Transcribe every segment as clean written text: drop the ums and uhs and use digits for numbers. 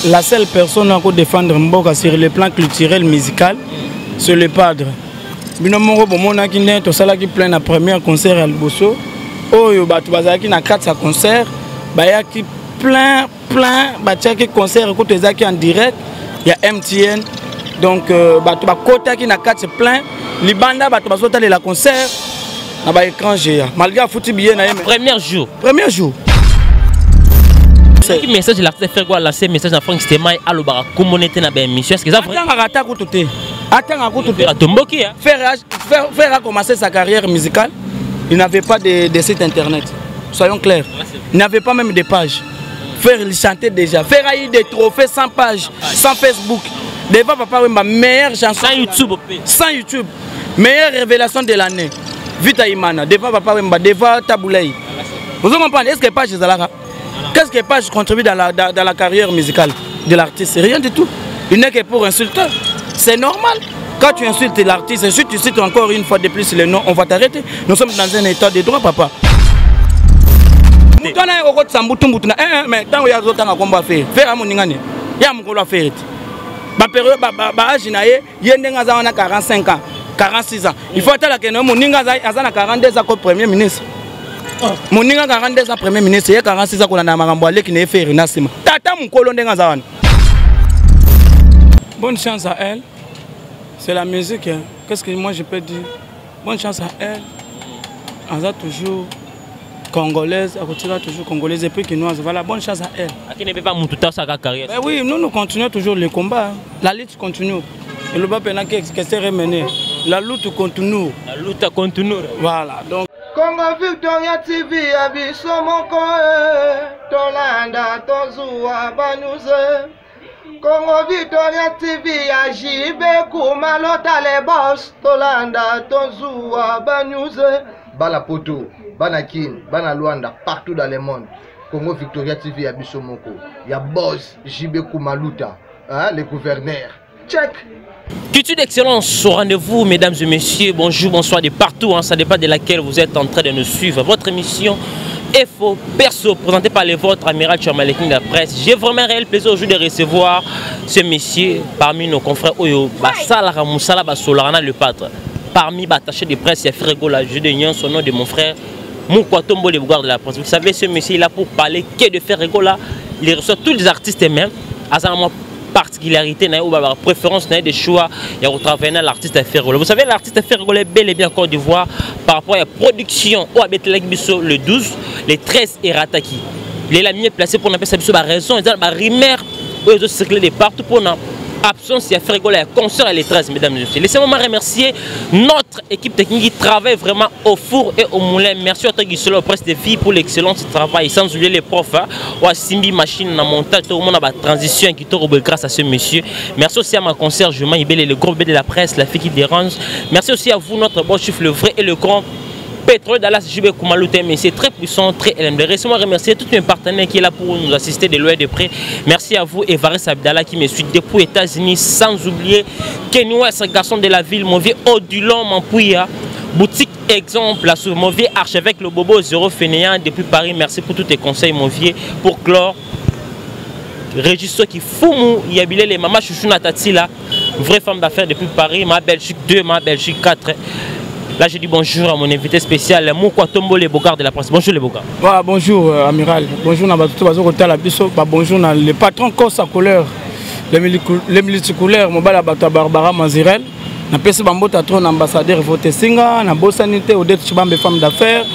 la seule personne à défendre Mboka sur le plan culturel musical, c'est le padre. Binomoro bomona ki ne to sala ki plein na premier concert à Liboso. Oyo batu bazaki na 4 concert, baya ki plein batia ki concert ko tezaki en direct, il y a MTN. Donc batu ba kota ki na 4 plein, libanda batu bazota la concert na ba écran géant. Malgré fouti billet na premier jour. Premier jour. Quel message de l'artiste faire quoi là c'est message en Franck Stémaï à l'obara communauté na ben mission est-ce que ça vrai Frère a commencé sa carrière musicale, il n'avait pas de site internet. Soyons clairs. Il n'avait pas même de pages. Frère il chantait déjà. Frère a eu des trophées sans page, sans Facebook. Devant papa ma meilleure chanson sans YouTube. Meilleure révélation de l'année. Vita Imana devant papa Wemba devant Taboulaï. Vous comprenez est-ce que page Zalara? Qu'est-ce que page contribue dans la carrière musicale de l'artiste? Rien du tout. Il n'est que pour insulter. C'est normal. Quand tu insultes l'artiste, et si tu cites encore une fois de plus le nom, on va t'arrêter. Nous sommes dans un état de droit, papa. Mais tant qu'il y a d'autres choses à faire, faire à mon ingane. Il y a mon rôle à faire. Ma période, il y a 45 ans, 46 ans. Il faut attendre que mon ingane a 42 ans comme Premier ministre. Mon ingane a 42 ans Premier ministre, il y a 46 ans qu'on a maramboué qui n'est fait rien. Tata mon colon d'ingane. Bonne chance à elle. C'est la musique. Hein. Qu'est-ce que moi je peux dire? Bonne chance à elle. Elle a toujours congolaise, elle continuera toujours congolaise et puis quinoise. Voilà, bonne chance à elle. À qui ne peut pas monter dans sa carrière? Ben oui, nous continuons toujours le combat. La lutte continue. Et le bas qui s'est remené. La lutte continue. La lutte continue. Voilà. Donc. Congo Victoria TV abiso moko Tolanda tozuwa banuze. Congo Victoria TV a JB Kumalota les boss Tolanda tozuwa banuze. Bala poto, bana kin, bana Luanda partout dans le monde. Congo Victoria TV abiso moko. Ya boss JB Kumaluta, hein, le gouverneur. Check. Culture d'excellence au rendez-vous, mesdames et messieurs. Bonjour, bonsoir de partout. Hein, ça dépend de laquelle vous êtes en train de nous suivre. Votre émission Info Perso, présentée par les vôtres, Amiral Tchamalekine de la presse. J'ai vraiment un réel plaisir aujourd'hui de recevoir ce monsieur parmi nos confrères Oyo Basala Ramoussala Basolarana le padre. Parmi les attachés de presse, il y a Frégo la Judénion, son nom de mon frère Moukwatombo le Bougar de la presse. Vous savez, ce monsieur est là pour parler que de Frégo là. Il reçoit tous les artistes eux-mêmes. Particularité, préférence, des choix, il y a l'artiste Ferrolo. Vous savez, l'artiste Ferrolo est bel et bien en Côte d'Ivoire par rapport à la production au Abetelakibiso le 12, le 13 et Rataki. Il est la mieux placé pour appeler ça la raison, il y a des rumeurs où ils ont circulé de partout pour absence, il y a Ferrolo, il y a concert les 13, mesdames et messieurs. Laissez-moi remercier notre équipe technique qui travaille vraiment au four et au moulin. Merci à toi qui sont presse de vie pour l'excellence du travail. Sans oublier les profs, ou à Simbi Machine, dans montage, tout le monde a la transition qui tourne grâce à ce monsieur. Merci aussi à ma concierge, le groupe B de la presse, la fille qui dérange. Merci aussi à vous, notre bon chiffre, le vrai et le grand. Pétrole Dallas JB Kumaluta, mais c'est très puissant, très élevé. Laissez-moi remercier tous mes partenaires qui est là pour nous assister de loin et de près. Merci à vous, Evaris Abdallah, qui me suit depuis les États-Unis, sans oublier Kenouas, garçon de la ville, mon vieux Odulon Mampouya, boutique exemple, sur mon vieux archevêque, le Bobo Zéro Fainéant, depuis Paris. Merci pour tous tes conseils, mon vieux, pour clore. Régis qui foumou, il y a les mamas chouchou Natati là, vraie femme d'affaires depuis Paris, ma Belgique 2, ma Belgique 4. Là, je dis bonjour à mon invité spécial, Moukwatombo les Bogard de la presse. Bonjour les Bogard. Ouais, bonjour Amiral. Bonjour bonjour le patron Kosa Couleur, les multicouleurs, Mobala Bata Barbara Mazirel. Na pesi bambota trop ambassadeur voté singa, na bosanité Odette Chibambe femme d'affaires,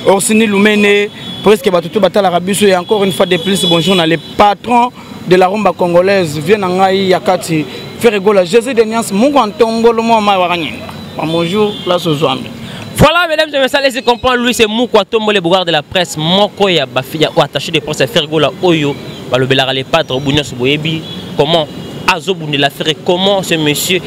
Orsini Lumene, presque batutu batala rabiso et encore une fois de plus bonjour à les patrons de la rumba congolaise, viennent en Aïe Yakati, Ferregola, Jésus de Nias, Mougantongo, le Moama Waranyenga. Bonjour, là ce soir. Voilà, mesdames et messieurs, laissez comprendre, lui c'est Moukwatombo le Bougar de la presse, Moko ya Bafia, ou attaché de presse à Fergola Oyo, le Belara les patres, Bounios Boyebi, comment Azobouni l'a fait, comment ce monsieur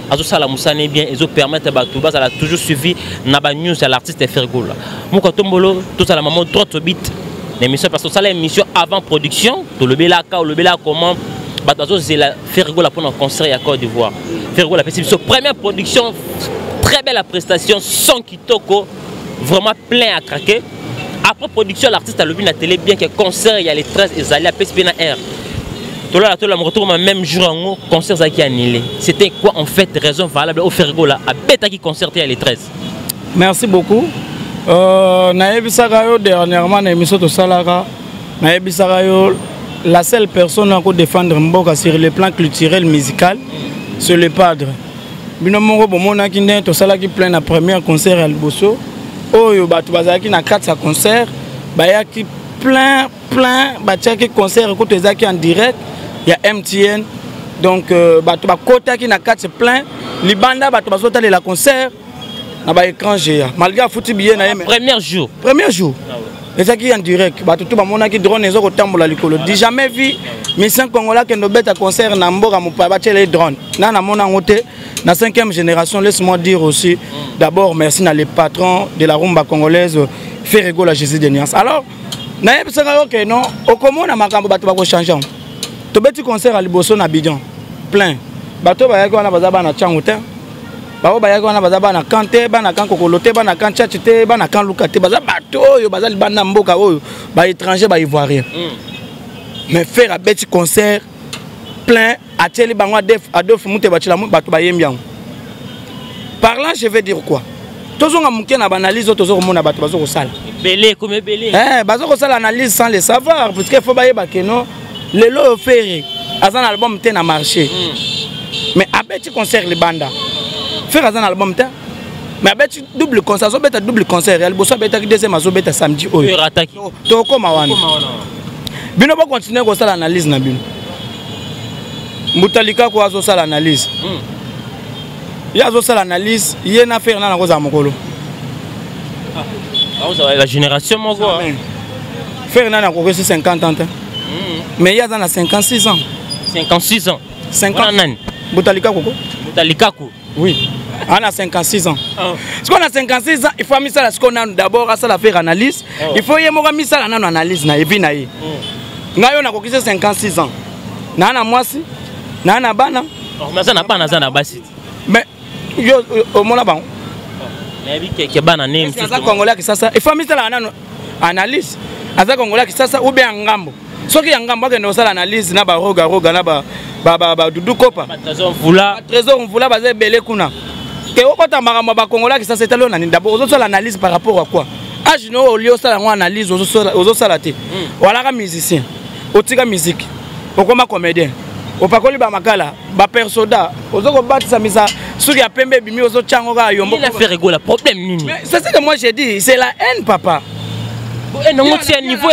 Azo Salamoussane bien, ils ont permis à Batouba, ça a toujours suivi Naba News à l'artiste Fergola. Moukwatombo, tout ça la maman droit au bit, l'émission parce que ça l'émission avant production, tout le Belaka ou le Bela comment Batazo Zela Fergola pour un concert à Côte d'Ivoire. Fergola, c'est sa première production. Très belle prestation, son kitoko, vraiment plein à craquer. Après production, l'artiste a levé la télé, bien que concert, il y a les 13 et Zali à PSP Air. le même jour en concert qui annulé. C'était quoi en fait raison valable au Ferrigola à Beta qui concertait à les 13? Merci beaucoup. Dernièrement, la seule personne qui défendre Mboka sur le plan culturel musical, c'est le padre. Binomongo bomona qui n'est to sala qui plein la première concert à Liboso. Oh yo batu bazaki na 4 concert, baya qui plein batia qui concert côté zaki en direct, il y a MTN. Donc batu ba kota qui na 4 plein, libanda batu bazota la concert na ba écran géant. Malgré fouti billet na premier jour. Et ça qui est en direct, bah tout le monde qui drone les autres tambours la licolo. J'ai jamais vu Mission Congolais qui nous bête à concert Namboga Moupa les drones. Nana mon angoté, la 5e génération, laisse-moi dire aussi d'abord merci à les patrons de la rumba congolaise Ferrigo la Jésus de Nias. Alors, naïe c'est que non, au commun na makambo bato ba ko changer. To beti concert à Liboso na Abidjan plein. Bato ba yako na bazaba na Tchangote. Bao bayako wana bazaba na kante bana kan kokolote bana kan tchatite bana kan lukate bazaba bato yo bazali bana mboka oyo ba étranger ba ivoirien. Mais faire un petit concert plein à teli bango Adolphe Mute batila bato ba yembiang. Parlant je vais dire quoi? Tozonga muke na analyse tozo mona bato bazo ko sala. Belé comme belé. Bazo ko sala analyse sans le savoir parce que faut ba yeba que non le lo faire azan album te na marché. Mais à petit concert les banda faire un album ta mais avec double concert so beta double concert elle bossa beta deuxième azo beta samedi oyo to koma wana bino ba continuer ko sala analyse na bino Mutalika ko azo sala analyse ya azo sala analyse ye na faire na ko za mokolo la génération moko faire na ko 50 ans mais ya dans 56 ans 56 ans 50 nani Mutalika koko oui, on a 56 ans. Parce qu'on a 56 ans, il faut mettre ça d'abord à ça la faire analyse. Il faut y mettre ça la analyse na ebi na ye. Ngayo na kokise 56 ans. Na na mwasi, na na bana. Mais ça n'a pas na basi. Mais yo au mona ba. Mais bi ke bana name ça congolais qui ça il faut mettre ça la analyse. Aza congolais qui ça ou bien ngambo. Soki ya ngambo ke no ça l'analyse na ba roga na ba Doudou Kopa. Trésor Mvula bazé belé kuna. Que au kota makambo ba Congolais qui ça c'était là d'abord aux autres l'analyse par rapport à quoi? Ah je no au lieu ça la analyse aux autres salaté. Voilà ka musicien. Otika musique. Okoma comédien. Opakoli ba makala, ba persoda. Ozoko batisa misa soki ya pembe bimi ozo tchango ka yombo. Il a fait rigoler problème nini. C'est ce que moi j'ai dit, c'est la haine papa. Et non c'est niveau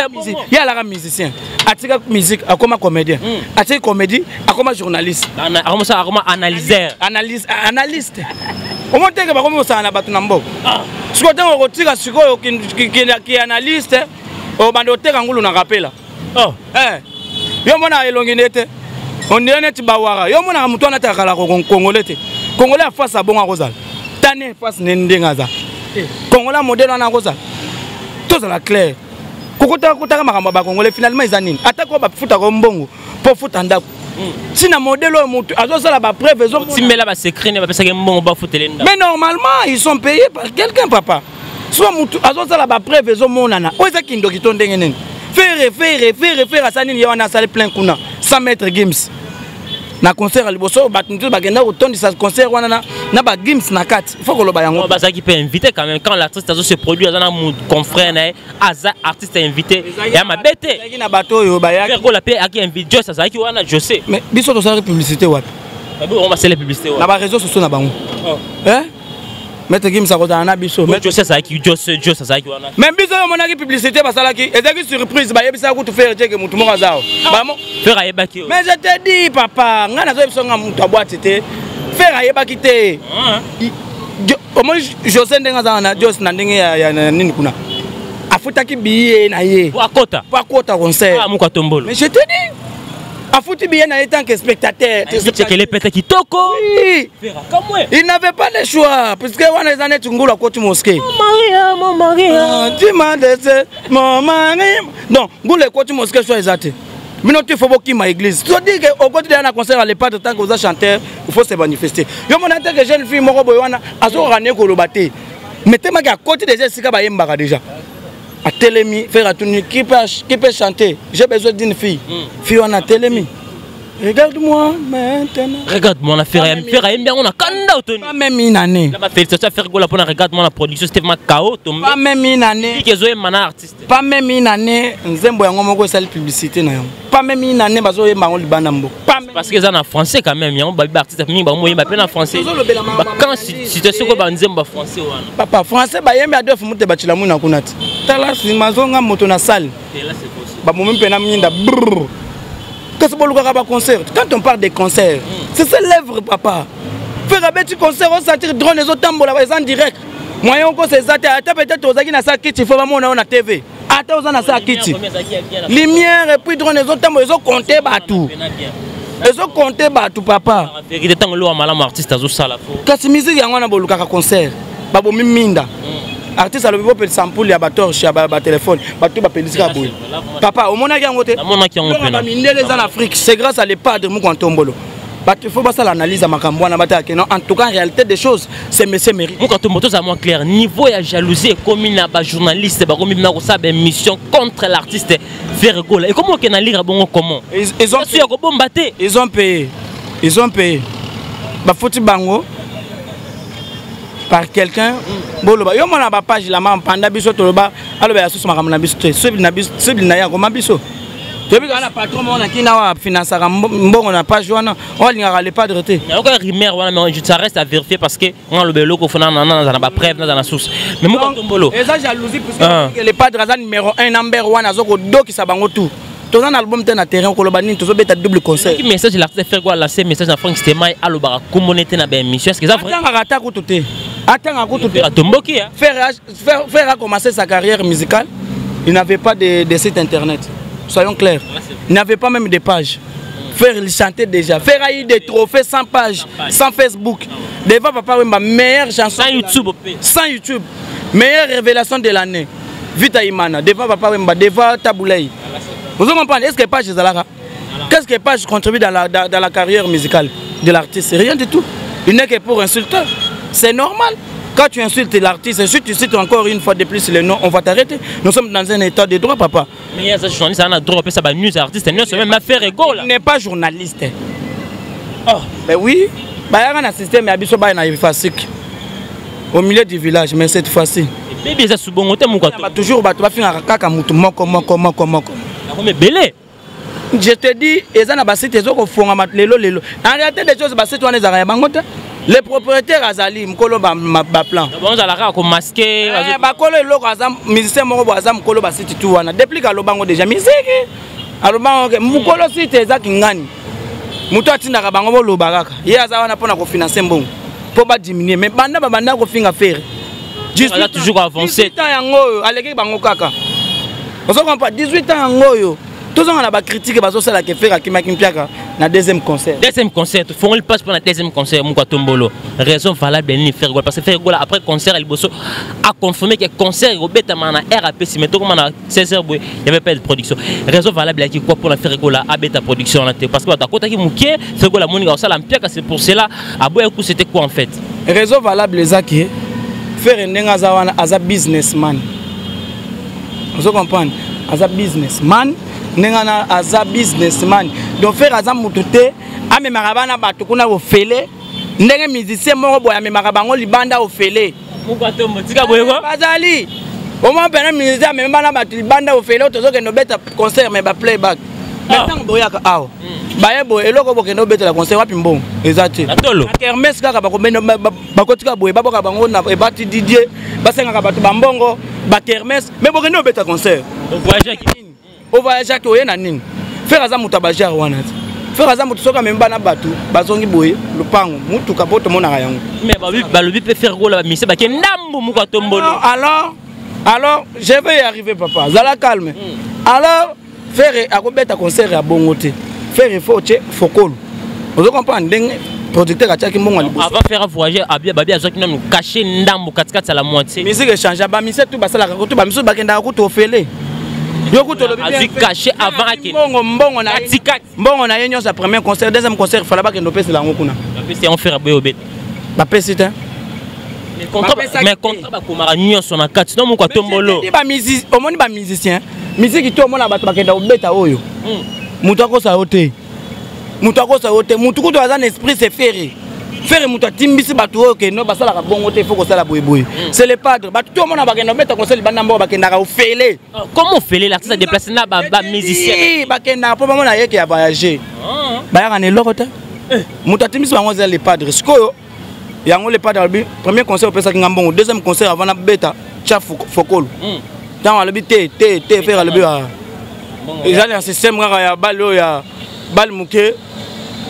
il y a la musicien. Atika musique, akoma comédien. Atika comédie, akoma journaliste. Akoma analyseur. Analyste. Comment est-ce que vous avez un bâton en bas? Ce que vous avez qui est analyste, au bandoté Kangoulou n'a rappelé. Oh, Yomona est longuinette. On est net Bawara. Yomona Moutouna Takala Congolais. Congolais face à Bon Rosal. Tane face Nendengaza. Congolais modèle en Rosa. Tout ça la clair. Kokota kotaka makamba Congolais finalement ils animent. Attaque ba futa mbongo pour futa ndako. Si na modèle mutu azo la ba preuve zo timela ba secret ne ba pesa ke mbongo ba futele ndako. Mais normalement ils sont payés par quelqu'un papa. Soit mutu azo la ba preuve zo monana. Oza kindo kitondenge nene. Faire à sanini yana sale plein kuna 100 mètres games. Na concert à Liboso batuntu bagenda autant de sa concert wana na ba games na 4 il faut que le bayango ba ça qui peut inviter quand même quand l'artiste se produit dans mon confrère na aza artiste invité ya mabete na bato yo bayaki faire la paix à qui invite Joss ça qui wana José mais biso to sa publicité wapi on va faire la publicité na ba réseaux sociaux na bango Maître Gims a na biso Joss ça qui Joss ça qui wana même biso mon aki publicité basalaki ezaki surprise ba yebisa ko to faire check mutu mo ngazao bamo faire ayebaki mais je te dis papa ngana zo biso nga mutu aboite te faire ayebaki te au moins José ndenga na Joss na ndenge ya nini kuna afutaki biye na ye kwa kota concert ah muka tombolo mais je te dis afuti bien en tant que spectateur c'est que les pètes qui toko oui il n'avait pas le choix parce que on les années tungula ko tu mosquée mon mari tu m'as laissé mon mari non ngule ko tu mosquée soit exact mais tu faut beaucoup ma église tu dis que au côté d'un concert à l'époque tant que vous chanteur il faut se manifester yo mon tant que jeune fille moko boyana azo rané ko lobaté mettez ma à côté des esika ba yembaka déjà à Télémi faire à tourner qui peut chanter j'ai besoin d'une fille fille on a Télémi Regarde-moi maintenant. Regarde-moi, on a fait bien, on a kanda Tony. Pas même une année. La félicitations à faire gola pour regarde-moi la production, c'était ma KO tombé. Pas même une année. Qui est un artiste. Pas même une année. Nzembo yango moko sali publicité na yo. Pas même une année bazo ye bango libanda mbo. Parce que ça en français quand même, yango ba artiste mingi ba moyen ba peine en français. Quand si tu sais quoi ba nzembo français wana. Papa français ba yembe adef mute ba chila muna kunati. Tala si mazonga moto na salle. Et là c'est possible. Ba momen pena minda. Qu'est-ce que concert? Quand on parle des concerts, c'est l'œuvre, papa. Faire un petit concert, on s'attire drone les autres tambours en direct. Moyen on c'est ça. Peut-être aux agues na sa kit, il faut vraiment on a TV. Attends, on a sa kit. Lumière et puis drone les autres tambours, ils ont compté batou. Ils ont compté batou, papa. La vérité tant que l'eau a mal à artiste à Zousala. Quand c'est musique, on a beau concert. Babo minda. Artiste à l'objet peut sample ya bator chez ba téléphone bato ba pelisa boy papa au mona yango te na mindele en Afrique c'est grâce à les padres mu Kantombolo bato faut pas ça l'analyse à makambo na bata non en tout cas en réalité des choses c'est monsieur mérite mu Kantombolo ça moins clair niveau ya jalousie comme na ba journaliste ba comme na ko sa ba mission contre l'artiste faire gola et comment que na lire bongo comment ils ont payé ba fouti bango par quelqu'un boloba yo mona ba page la mam panda biso toloba aloba ya susu makamna biso te sebi na ya koma biso tebi kana patron mona kina wa finance mbongo na page wana on lingaka le padre te na ko rumeur wana mais ça reste à vérifier parce que on le belo ko fona na ba preuve na source mais mo Kantombolo et ça jalousie parce que le padre za numéro 1 number 1 azoko doki sa bango tout ton album te na terrain ko loba nini to beta double concert qui message l'artiste faire quoi la c'est message na Frank Stemai aloba communauté na ba émission est-ce que ça vrai attends ko tout attends ko tout tomboki faire a commencé sa carrière musicale il n'avait pas de site internet soyons clairs il n'avait pas même de page faire il chantait déjà faire a eu des trophées sans page sans Facebook devant papa ma meilleure chanson sans YouTube meilleure révélation de l'année Vita Imana devant papa devant Taboulay. Vous comprenez? Est-ce que page Zalaka? Qu'est-ce que page contribue dans la carrière musicale de l'artiste? Rien du tout. Il n'est que pour insulter. C'est normal. Quand tu insultes l'artiste, si tu cites encore une fois de plus le nom, on va t'arrêter. Nous sommes dans un état de droit, papa. Mais il y a des journalistes qui ont droit à ça, news artiste, c'est même affaire égale. Il n'est pas journaliste. Oh, ben oui. Il y a un système au milieu du village, mais cette fois-ci. Toujours, tu vas finir à moko. Mais belé. Je te dis, ils ont bassé tes autres fonds à lelo. En réalité, des choses bassées, tu en es à bangote. Les propriétaires Azali, Mkolo ba plan. Bon, ça la comme masqué. Bakolo lo Azam, musicien moko Azam Mkolo ba siti tu wana. Depuis que lobango déjà musique. Alobango Mkolo site ezaki ngani. Muto atinda ka bango lo baraka. Ye azawana pona ko financer mbongo. Pour pas diminuer mais banda ko finga faire. Juste toujours avancer. 18 ans yango aleki bango kaka. On se comprend 18 ans yango yo. Tous on a ba critique bazo sala ke faire akimaki mpiaka na deuxième concert. Deuxième concert, faut le passe pour la deuxième concert mu Kantombolo. Raison valable ni faire goal parce que faire goal après concert il bosso a confirmé que concert Robert mana RAP si mettons comme na 16h boy, il y avait pas de production. Raison valable qui quoi pour la faire goal à beta production parce que d'accord qui mukie faire goal moni sala mpiaka c'est pour cela à boy coup c'était quoi en fait. Raison valable les aki faire ndenga za wana as a businessman. Vous comprenez? As a businessman nengana as a businessman donc faire as a mututé ame marabana batu kuna ofele ndenge musicien moko boya me marabango libanda ofele mukato motika boyego bazali au moins pena musicien me bana batu libanda ofele tozo ke no beta concert me ba playback maintenant boyaka awo baye bo eloko bo ke no beta la concert wapi mbongo ezati kermesse kaka ba komena bakotika boye baboka bango na ebati Didier basenga ka batu bambongo ba kermesse mais bo ke no beta concert au voyage qui est nanine faire ça mutabajar wana faire ça mutusoka même bana batu bazongi boye lupango mutu kapoto mona yango mais balobi peut faire gola mise ba ke ndambu mu Kantombolo alors je vais y arriver papa zala calme alors faire akobeta concert ya bongote faire il faut fokolo vous comprenez ndenge producteur ataki mbongo liboso avant faire voyager abia babi azaki nous cacher ndambu katikati la moitié musique change ba mise tout basala ko tout ba miso bakenda ko to fele yoko to lobi bien caché avant que mbongo na tikati mbongo na yenyo sa premier concert deuxième concert fala ba kendo pesa la ngokuna c'est on faire boyo ba pesita mais contrat ba komara nyonso na kati non mu Kantombolo ba musicien omoni ba musicien musique to mona bato bakenda obeta oyo muto akosa ote mutu akosa yo te mutu kutu aza na esprit c'est faire faire mutu atimbisi bato oyo ke no basalaka bongo te il faut kosala boyeboye c'est le padre bato to omona bakenda obeta conseil banda moko bakendaka ofele comment ofele l'artiste a déplacé na ba musicien bakendaka mpo bamona yeke ya voyager bayaka na eloko te mutu atimbisi bango eza le padre sikoyo yango le padre alobi premier conseil opesaki nga mbongo deuxième conseil avant na beta tia fokolo ntango alobi te faire alobi eza na système kaka ya bale oyo ya bale moke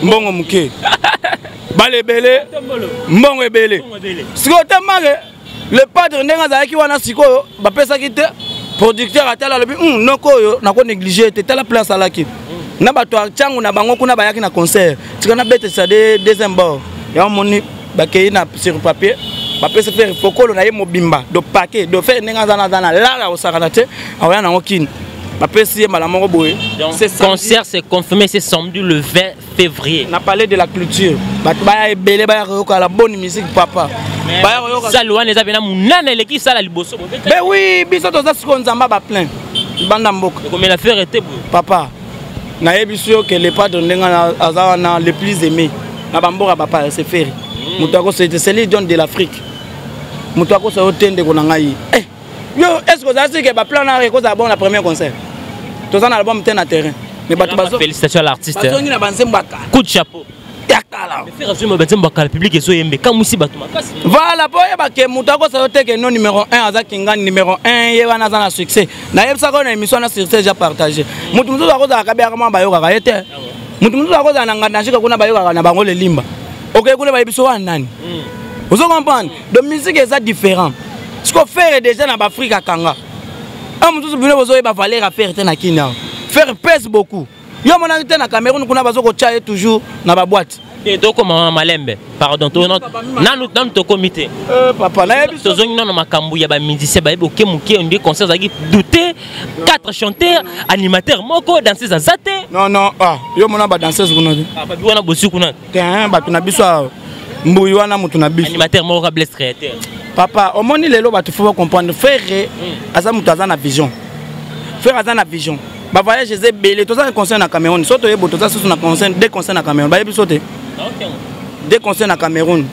mbongo moke bale ebele mbongo ebele sikoyo te make le padre ndenge azalaki wana sikoyo bapesaki te producteur atala alobi noko oyo nako néglige te tala place alaki na bato atiango na bango kuna bayaki na concert tika na betesa deuxième bord yango moni bakei na sur papier bapesa faire fokolo na ye mobimba do paquet do faire ndenge aza na lala osakana te aoya nango kini bapesi ye mbala moko boye concert c'est confirmé c'est samedi le 20 février na parler de la culture bato baya ebele baya koyoka la bonne musique papa baya koyoka ça loin eza bena munana eleki sala liboso mais oui biso toza siko nzamba ba plein banda mboka comme la faire était papa na yebi sûr que le padre ndenge aza wana le plus aimé na bamboka papa c'est faire Moutako c'est l'idiome de l'Afrique. Moutako c'est au tende qu'on a eu. Yo, est-ce que vous avez dit que le plan a récolté bon la première concert? Tout ça dans l'album était à terrain. Mais félicitations à l'artiste. Coup de chapeau. Le public est aimé. Quand Moussi Batouma. Voilà, pour que Moutako c'est non numéro 1 à Zakingan numéro 1 et on a un succès. Naïb ça qu'on a émission na succès déjà partagé. Moutoutou a cause à Kabiarama Bayoka était. Moutoutou a cause à Nanganashi qu'on a Bayoka na Bango le Limba. Ok, vous avez besoin de nani. Vous comprenez? La musique est différente. Ce qu'on fait déjà dans l'Afrique à Kanga. Vous avez valeur à faire dans Kenya. Faire pèse beaucoup. Yo mon ami dans Cameroun, on a besoin de changer toujours dans la boîte. Et donc comment Malembe? Pardon, dans notre comité. Papa, là il y a besoin de makambu ya ba musicien ba boké muké on dit concert zaki douter 4 chanteurs animateurs moko danseuse azate. Non yo mona ba danseuse kuna. Ba biwana bosi kuna. Tiens ba tuna biso mbuyi wana mutu na biso. Animateur moko bless créateur. Papa, au moni lelo ba tu faut comprendre faire asa mutu azana vision. Faire azana vision. Ba voyage zé belé to ça concert na Cameroun. Soto yebo to ça sur na concert des concerts na Cameroun. Ba yebi sote. Des concerts na Cameroun.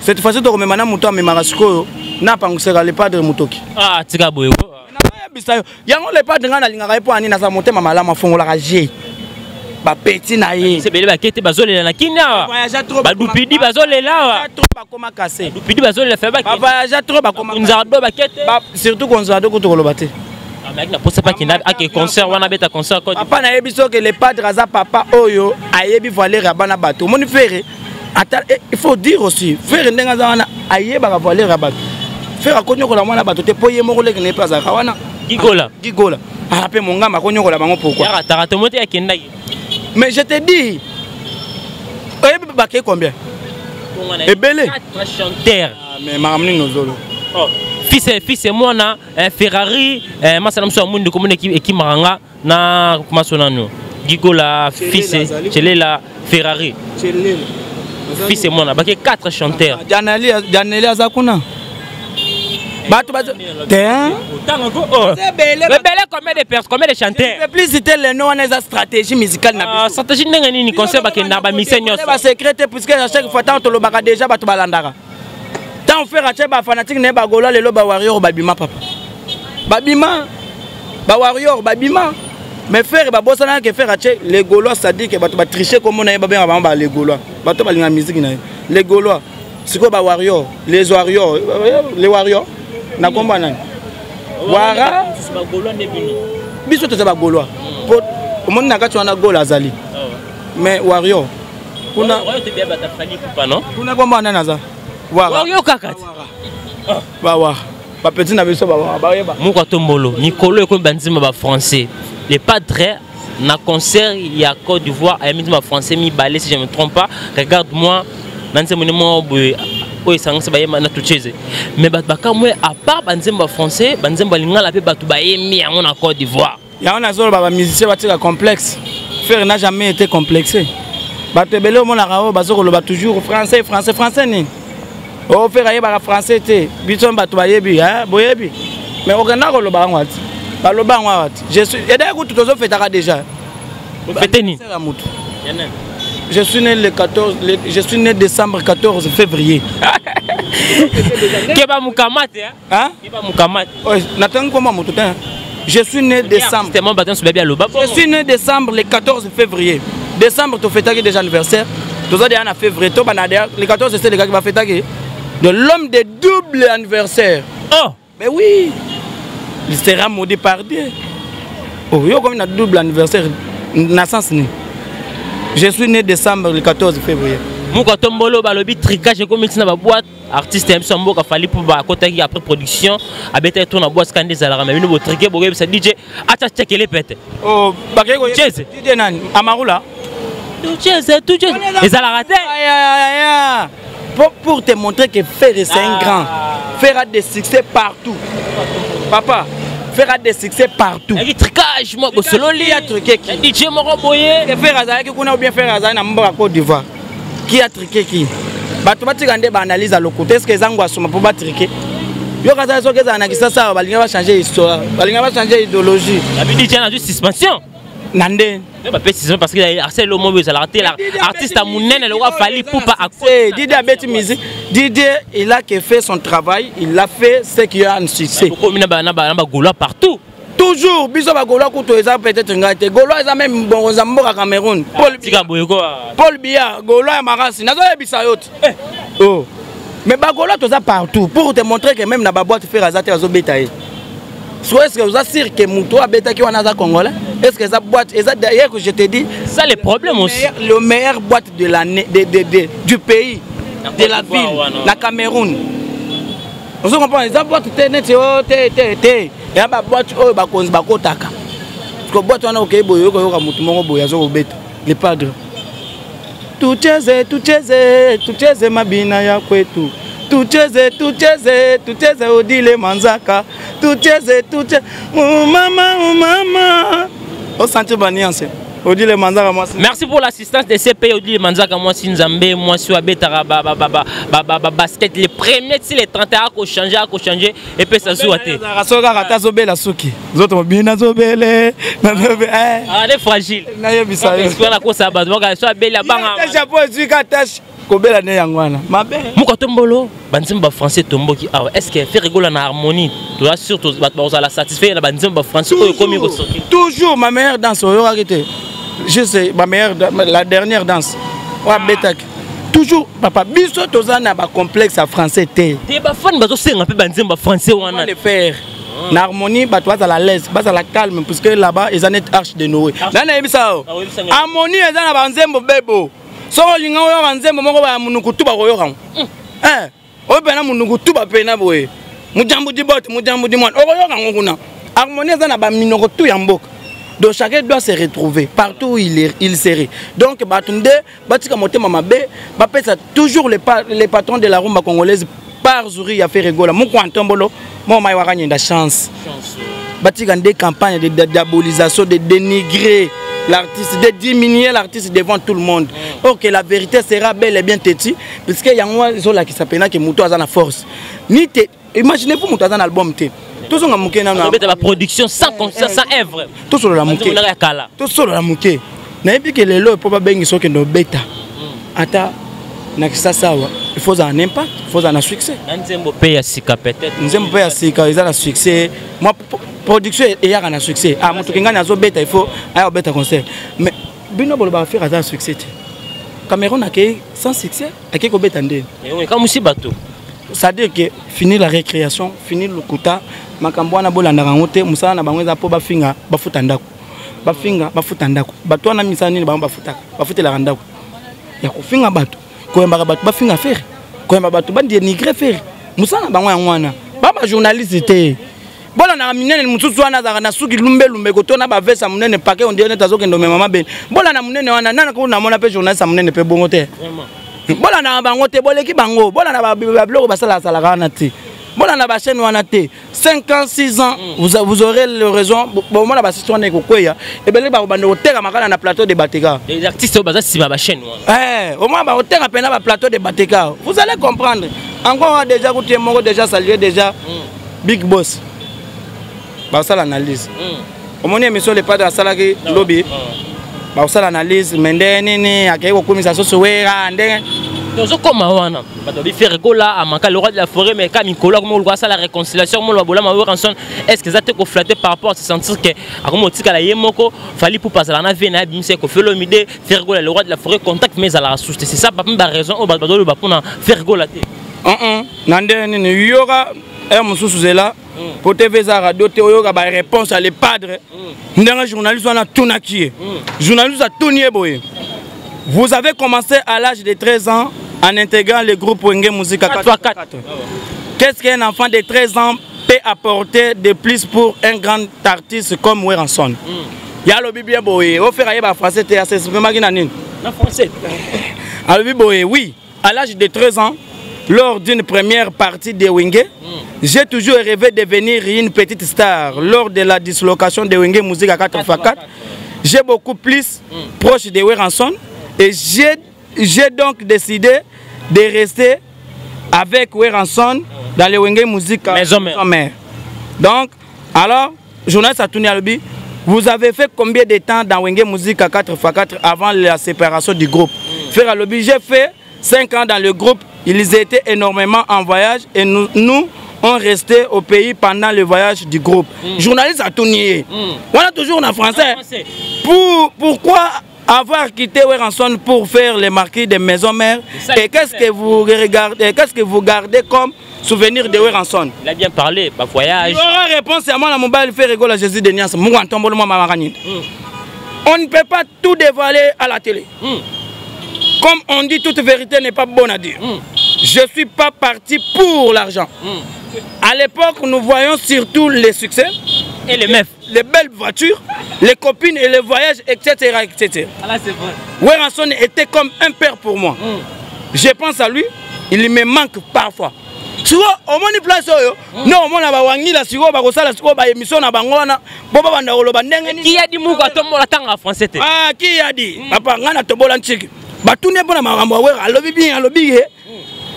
Cette fois-ci, tu remets maintenant Mouto mais Marasco n'a pas le padre Moutoki. Ah, tu as beau. Yango le padre ngana linga pour ani na sa monter mama la mafongo la rage. Ba petit na ye. C'est belé ba kete bazole na kinya. Ba dupidi bazole là. Trop ba koma casser. Dupidi bazole la fait ba. Ba voyage trop ba koma. Nzardo ba kete. Surtout Gonzalo ko to kolobate. Ah mais na posa pas kina a que concert wana beta concert ko. Papa na yebiso que le padre aza papa oyo ayebi voler ya bana bato. Moni faire il faut dire aussi, faire un dégât à y avoir volé rabat. Faire à cogner la moine bateau, te poyer mon collègue n'est pas à Kawana. Gigola. Ah, appelle mon gars, ma cogner la banque pourquoi. Mais je te dis, combien? Et belé. Mais ma ramené nos zolos. Fils et moi, un Ferrari, ma salam soit monde de commune qui maranga, na comment son nom? Gigola, fils, c'est la Ferrari. Fils et moi, on a 4 chanteurs. Janelle Azakuna. Bato. C'est belé combien de personnes, combien de chanteurs? Plus c'était le nom de la stratégie musicale. Stratégie n'est pas conseil qui n'a pas mis seigneur. C'est secret puisque à chaque fois tant le baga déjà bato balandara. Tant faire à cheba fanatique n'est pas gola le loba warrior babima papa. Babima. Ba warrior babima. Mais faire babosana que faire à les Gaulois ça dit que bato ba tricher comme on a ba les Gaulois. Bato ba linga musique na. Les Gaulois. C'est quoi ba warrior, les warriors na komba nani. Wara ba Gaulois ne bini. Biso to ba Gaulois. Pour mon na kati wana Gaul azali. Mais warrior. Kuna warrior te bien ba ta fali pas non? Kuna komba nani aza. Warrior kakati. Ba wa. Ba petit na biso ba yeba. Moko tombolo, Nicolo ko banzima ba français. Les padres na concert il y a Côte d'Ivoire à mi français mi balé si je me trompe pas. Regarde-moi dans ce monument oui ça c'est ba na touché. Mais baka moi à part banzemba français, banzemba lingala pe batu ba yemi en Côte d'Ivoire. Ya on a zolo ba musicien ba tira complexe. Faire n'a jamais été complexé. Batu belé mon arao bazoko lo ba toujours français ni. Oh faire aye ba français té. Biton batu ba yebi hein boyebi. Mais okana ko lo ba ngwati. Je suis. Et d'ailleurs, tout le monde fait déjà. Faites-ni. je suis né le 14, je suis né décembre 14 février. Keba Mukamate, hein? Keba Mukamate. N'attends comment mon tout temps. Je suis né décembre. Je suis né décembre le 14 février. Décembre, tu fais déjà anniversaire. Tu as dit en février, le 14 c'est le gars qui va fêter de l'homme de double anniversaire. Oh! Mais oui! Il sera maudit par Dieu. Oh, il y a comme un double anniversaire. Je suis né décembre le 14 février. Mouka Tombolo, balobi tricage comme ici dans la boîte. Artiste MC Mboka fali pour ba côté après production. Abeta tourne en boîte scandé zala mais nous triquer bo ça DJ acha checker les pètes. Oh, bakeko DJ nani Amarula. Tout jazz. Et ça l'a raté. Pour te montrer que Fer c'est un grand. Fer a des succès partout. Papa, Fer a des succès partout. Il tricage moi bo solo li a truqué qui DJ Moro Boye. Fer Azala qui connaît bien Fer Azala na Mboka Côte d'Ivoire. Qui a triqué qui? Bato batikande ba analyse à l'côté est-ce que zango asoma pour ba triquer? Yo kaza so ke zana kisa sa balinga ba changer histoire, balinga ba changer idéologie. La vie DJ na juste suspension. Nande. Pas précisément parce qu'il a harcelé le mot ça l'a raté l'artiste a mounene le roi fali pour pas accès. Didier a bête musique. Didier il a fait son travail, il a fait ce qui a un succès. Pourquoi na ba Gaulois partout? Toujours, biso ba Gaulois kuto eza peut-être ngate. Gaulois eza même bon Zamboka Cameroun. Paul Biya, Gaulois ya Marasi. Nazo yebisa yote. Oh. Mais ba Gaulois toza partout pour te montrer que même na ba boîte faire azate azo betaye. Soit est-ce que vous assure que Mouto a bêta qui wana za congolais? Est-ce que ça boîte et ça d'ailleurs que je te dis ça les problèmes aussi. Le meilleur boîte de l'année du pays de la ville, la Cameroun. On se comprend, les boîtes té et ba boîte oh ba konzi ba kotaka. Parce que boîte wana OK boyo ko mutu moko boya zo beta. Les padres. Tucheze mabina ya kwetu. Tucheze odile manzaka. Tucheze mama. Au senti baniance. Odile manzaka moi. Merci pour l'assistance de CP Odile manzaka moi Sinzambe moi sur abeta basket les premiers si les 31 à changer et puis ça souhaiter. Rasoga rata zobela suki. Zoto bina zobele. Ah les fragiles. Na yebisa. Parce que la kosa ba donc so abela banga. Chapeau zika tâche. Kobela ne yangwana. Mabe. Muka Tombolo, banzimba français tomboki. Ah est-ce que fait rigoler en harmonie? Tu as surtout ba la satisfait na banzimba français comme toujours ma meilleure danse au arrêté. Je sais ma meilleure la dernière danse. Wa betak. Toujours papa biso tozana ba complexe à français té. Té ba fan bazo senga pe banzimba français wana. Le faire. Na harmonie ba toi à la l'aise, ba à la calme parce que là-bas ils en est arche de Noé. Nana yebisa. Harmonie ezana banzembo bebo. Soko linga oyo banzembo moko ba munukutu ba koyoka. Oyo pena munukutu ba pena boye. Mujambu di bot, mujambu di mwan. Oyoka ngokuna. Harmonie ezana ba minokotu ya mboka. Donc chacun doit se retrouver partout où il serait. Donc Batunde, Batika Motema Mabe, ça toujours les patrons de la rumba congolaise par Zuri a fait rigoler. Mon Tombolo, moi Maïwarani a chance. Batika des campagnes de diabolisation, de dénigrer l'artiste, de diminuer l'artiste devant tout le monde. Ok, la vérité sera bel et bien têtue, puisque il y a un zola qui s'appelle que Mouto a la force. Imaginez-vous Mouto a un album. Tout ça la production sans œuvre. Tout ça la mouké. Tout ça la mouké. Na ebi que les lois pour pas bengi so que no beta. Ata na kisa sawa. Il faut un impact, il faut un succès. Nzembo paye sika peut-être. Nzembo paye sika, ils ont un succès. Moi production il y a un succès. Ah moto kinga na zo beta il faut un beta concert. Mais bino bolo ba faire un succès. Cameroun a sans succès, a ko beta ndé. Et comme si bateau. C'est-à-dire que finir la récréation, finir le quota, makambwana bolanda rangote, musala na bango za po bafinga bafuta ndako. Bafuta ndako. Bato wana misala nini bango bafuta. Bafutela randako. Ya kofinga bato. Koyemba bato bafinga faire. Koyemba bato bandi dénigrer faire. Musala bango ya ngwana. Baba journaliste te. Bola na minene mususu wana za na suki lumbe kotona ba vesa munene paquet on dirait tazo kendo mama ben. Bola na munene wana nana ko na mona pe journaliste munene pe bongo te. Vraiment. Bola na bango te boleki bango bola na ba blog basala sala kana te bola na ba chaîne wana te 5 ans 6 ans vous aurez le raison bon moi na ba situation na kokwea et belé ba bando oteka makala na plateau de Bateka les artistes au bazar si ba chaîne wana au moins ba oteka pena ba plateau de Bateka vous allez comprendre encore déjà côté moko déjà saluer déjà Big Boss ba ça l'analyse au moins émission les pas de la salle lobby bakosala analyse mais ndenge nini akei kokumisa soso wera ndenge tozokoma wana bato bifere gola amanka le roi de la forêt mais quand mikolo akomoluka asala réconciliation molo babolama Weranson est-ce que eza te koflatte par rapport à se sentir que akomotikala ye moko fali pour pasala na vie na bimisa Koffi Olomide faire gola le roi de la forêt contact mais ezalaka souche c'est ça ba raison o bato ba pona faire gola te na ndenge nini yoka mosusu zela pour TV za radio te oyoka ba réponse à les padres ndenge journaliste wana tunaki ye journaliste a tunié boye. Vous avez commencé à l'âge de 13 ans en intégrant le groupe Wenge Musique 4x4. Qu'est-ce qu'un enfant de 13 ans peut apporter de plus pour un grand artiste comme Weranson? Ya lobi bien boye, au faire ba français te assez vraiment nani? Na français. Alobi boye, oui, à l'âge de 13 ans, lors d'une première partie de Wenge, j'ai toujours rêvé de devenir une petite star. Lors de la dislocation de Wenge Musique à 4x4, j'ai beaucoup plus proche de Weranson. Et j'ai donc décidé de rester avec Weranson dans les Wenge Musique Maison Mère. Donc, alors, journaliste Atouni Alobi, vous avez fait combien de temps dans Wenge Musique à 4x4 avant la séparation du groupe? Frère Alobi, j'ai fait 5 ans dans le groupe. Ils étaient énormément en voyage et nous on resté au pays pendant le voyage du groupe. Journaliste Atouni, on a toujours en français. Pourquoi avoir quitté Weranson pour faire les marquis de Maison Mère? Et qu'est-ce que vous regardez, qu'est-ce que vous gardez comme souvenir de Weranson? Il a bien parlé, pas voyage. Il y aura réponse à moi, la mobile fait rigoler à Jésus de Nias. On ne peut pas tout dévoiler à la télé. Comme on dit, toute vérité n'est pas bonne à dire. Je ne suis pas parti pour l'argent. À l'époque, nous voyons surtout les succès. Et les meufs. Les belles voitures, les copines et les voyages, etc. etc. Ah là, c'est vrai. Weranson était comme un père pour moi. Je pense à lui, il me manque parfois. Si vous avez une place, non, on a une si vous avez une émission, qui a dit Mouka Tombo la tanga français? Ah, qui a dit? Papa, on a Tobolan Tchik. Tout n'est pas dans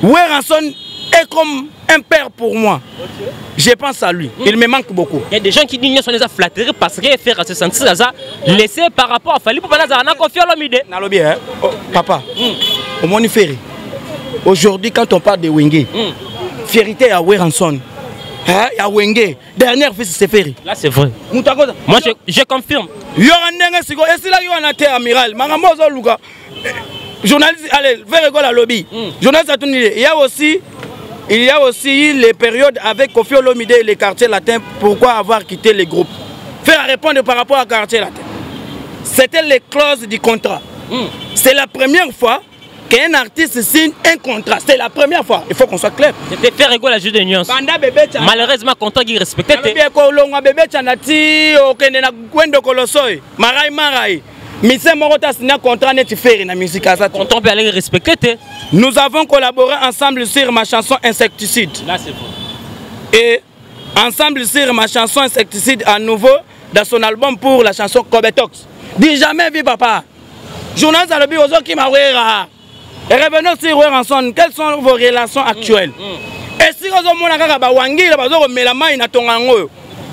Weranson est comme un père pour moi. Je pense à lui. Il me manque beaucoup. Il y a des gens qui disent qu'ils sont flattés parce qu'ils faire se sentir laissé par rapport à Fali pour parler de Koffi Olomide. Papa, au moins ferry. Aujourd'hui, quand on parle de Wenge, fierté à Weranson. Il y a Wenge. Dernière fils, c'est Ferry. Là, c'est vrai. Moi, je confirme. Il y a un dingue, c'est quoi? Et c'est là qu'il y a un terre amiral. Maramozo Luga. Journaliste, allez, faire école à lobby. Journaliste à tout niveau. Il y a aussi les périodes avec Koffi Olomide et les quartiers latins. Pourquoi avoir quitté les groupes? Faire répondre par rapport à quartier latin. C'était les clauses du contrat. C'est la première fois qu'un artiste signe un contrat. C'est la première fois. Il faut qu'on soit clair. C'était faire école à juste de nuance. Malheureusement, contrat qui respectait. Nous avons collaboré ensemble sur ma chanson Insecticide. Là, c'est bon. Et ensemble sur ma chanson Insecticide à nouveau dans son album pour la chanson Kobetox. Dis jamais vu papa. Journaliste à l'objet aux qui m'a et revenons sur Weranson. Quelles sont vos relations actuelles? Et si vous avez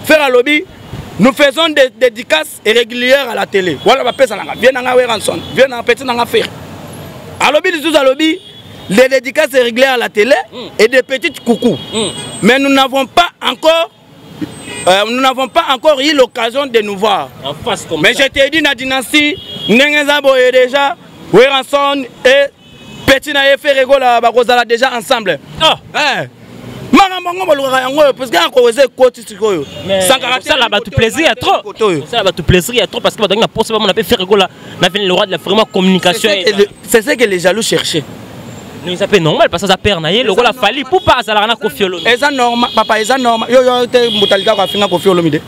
faire lobby, nous faisons des dédicaces régulières à la télé. Voilà, viens à Weranson, viens à petit faire. À lobby, les dédicaces régulières à la télé et des petites coucous. Mais nous n'avons pas encore eu l'occasion de nous voir. En face comme mais ça. Je t'ai dit, la dynastie, Nengezabo est déjà, Weranson et Petit Naye Ferregola Bakozala déjà ensemble. Ah! Parce que ça va tout plaisir à trop. Ça va tout plaisir à trop parce que on a fait faire rigoler le roi de la vraiment communication. C'est ce que les jaloux cherchaient. Nous ça fait normal parce que ça perd naïe le roi la fallu pour pas ça la Koffi Olomide. Et ça normal papa et ça normal yo te mutalika kwa finga Koffi Olomide.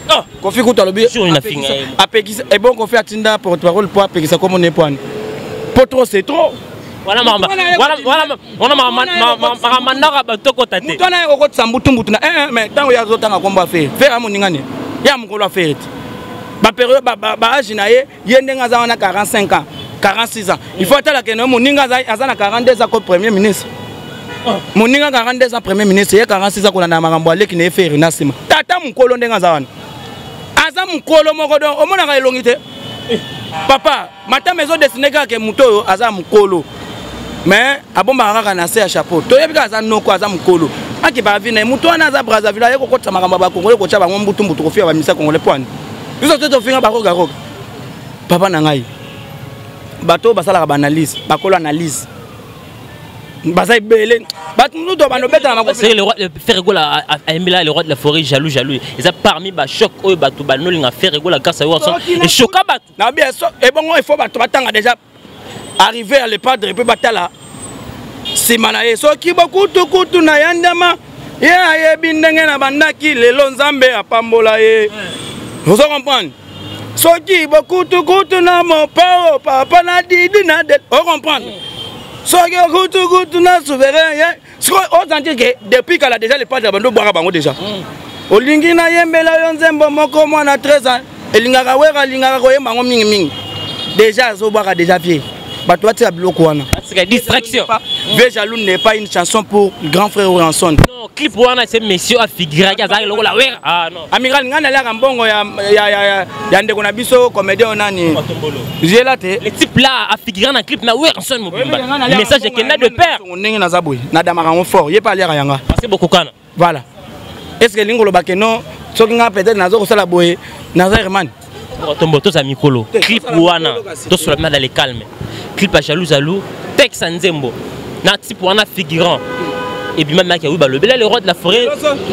Ah Koffi Kutalobi. Sur une finga. Apekisa et bon Koffi atinda porte-parole pour apekisa comme on est point. Pour trop c'est trop. Voilà mama. Voilà mama batoko tate. Mutana yoko tsambutumbutu na mais tango ya zotanga komba faire. Faire amoningane. Ya mukolo faire. Ba période ba âge na ye yendenga za wana 45 ans. 46 ans. Il faut attendre que Moninga a 42 ans comme Premier ministre. Moninga 42 ans Premier ministre, il y a 46 ans qu'on a un qui n'est fait rien. Tata Mukolo Ndengazawan. Aza Mukolo Mogodon, au moins à l'ongité. papa mata maison destiné kaka muto aza mukolo mais abomba kaka na se ya chapeau to yebi kaka aza noko aza mukolo aki ba vina muto wana aza Brazzaville yeko kota makamba ba Congolais ko tshaba ngombutu mbutu ko fia ba misa Congolais point biso to finga ba roga roga papa na ngai bato basala ba analyse bakolo analyse basa belé bato nous to bano beta na ko c'est le roi Ferregola a aimé là le roi de la forêt jaloux ils a parmi ba choc oyo bato banolinga Ferregola grâce à Watson et choka bato na bien so et bon il faut bato batanga déjà arriver à le padre peut batala simana so ki bokutu kutu na yandama ya yebi ndenge na bandaki lelo nzambe apambola ye vous comprenez so ki bokutu kutu na mon pao papa na didi na de vous comprenez so ki kutu kutu na souverain ye so autant dire que depuis qu'elle a déjà le padre bando boira bango déjà olingi na yembela yo nzembo moko mwana 13 ans elingaka wera lingaka koyemba ngo mingi mingi déjà zo boira déjà vieux bato ati biloko wana c'est distraction. Vieux jaloux n'est pas une chanson pour grand frère Ranson. Non, clip wana c'est monsieur a figuré azali loko la wera. Ah non. Amiral ngana la mbongo ya ndeko na biso comédien nani. J'ai là té. Le type là a figuré dans clip na Ranson mobimba. Le message est qu'il n'a de père. Ndenge na zaboy. Na damaka fort, yé pas lera yanga. C'est beaucoup kana. Voilà. Est-ce que lingolo bakeno soki nga peut-être nazo ko sala boye naza herman. Tombo to za mikolo. Clip wana to sur dans le calme. Clip à jaloux texte Nzembo na type wana figurant et puis même mec oui le bel le roi de la forêt